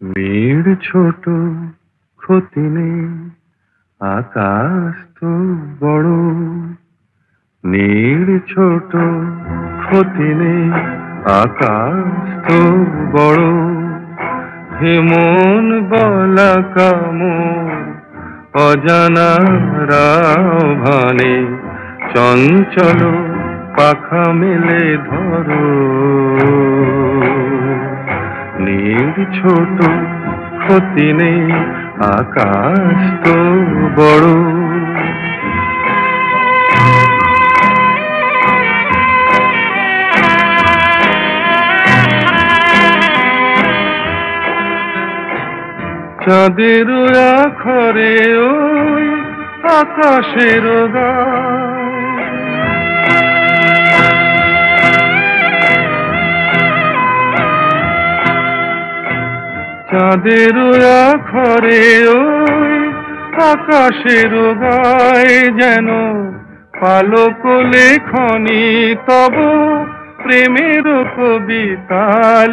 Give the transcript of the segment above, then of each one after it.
মেয়ের ছোট ক্ষতি নেই, আকাশ তো বড়। মেয়ের ছোট ক্ষতি নেই, আকাশ তো বড়। হেমন বলা কামড় অজানা রাভানে, চঞ্চল পাখা মেলে ধরো। নীর ছোট ক্ষতি নেই, আকাশ তো বড়। চাঁদের আখরে ওই আকাশের গায়, চাঁদের আখরে ওই আকাশের গায়, যেন পালক লেখনি তব প্রেমের কবিতা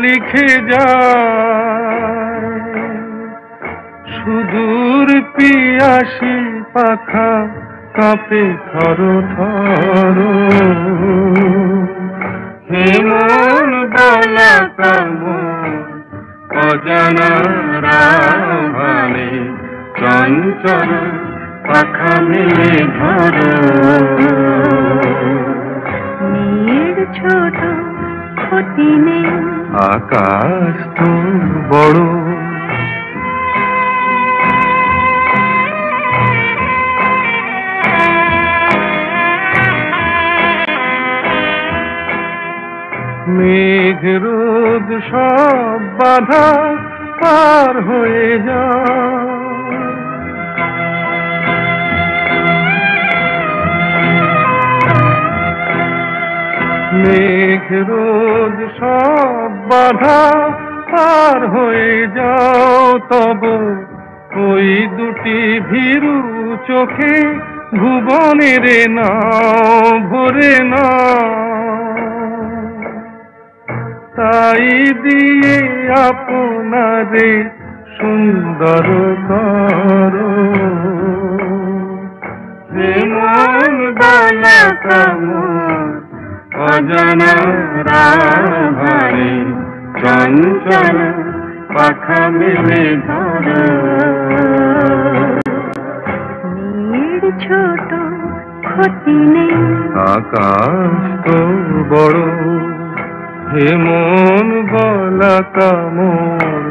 লিখে যায়। সুদূর পিয়াসী পাখা কাঁপে থর থর, হেমন বলা কামড় অজানা রাভানে, চঞ্চল পাখা মেলে ধরো। মেয়ের ছোট ক্ষতি নেই, আকাশ তো বড়। মেঘ রোদ সব বাধা পার হয়ে যায়, মেঘ রোদ সব বাধা পার হয়ে যাও। তব ওই দুটি ভীরু চোখে ভুবনের নাও ভরে নাও। তাই দিয়ে আপনারে সুন্দর করো, হেমন বলা কামড় অজানা রাভানে, চঞ্চল পাখা মেলে ধরো। মেয়ের ছোট ক্ষতি নেই, আকাশ তো বড়। হেমন বলা কামড়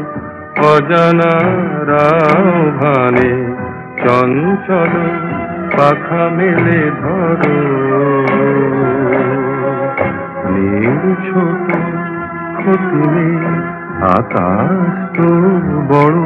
অজানা রাভানে, চঞ্চল পাখা মেলে ধরো। নীর ছোট ক্ষতি নেই, আকাশ তো বড়।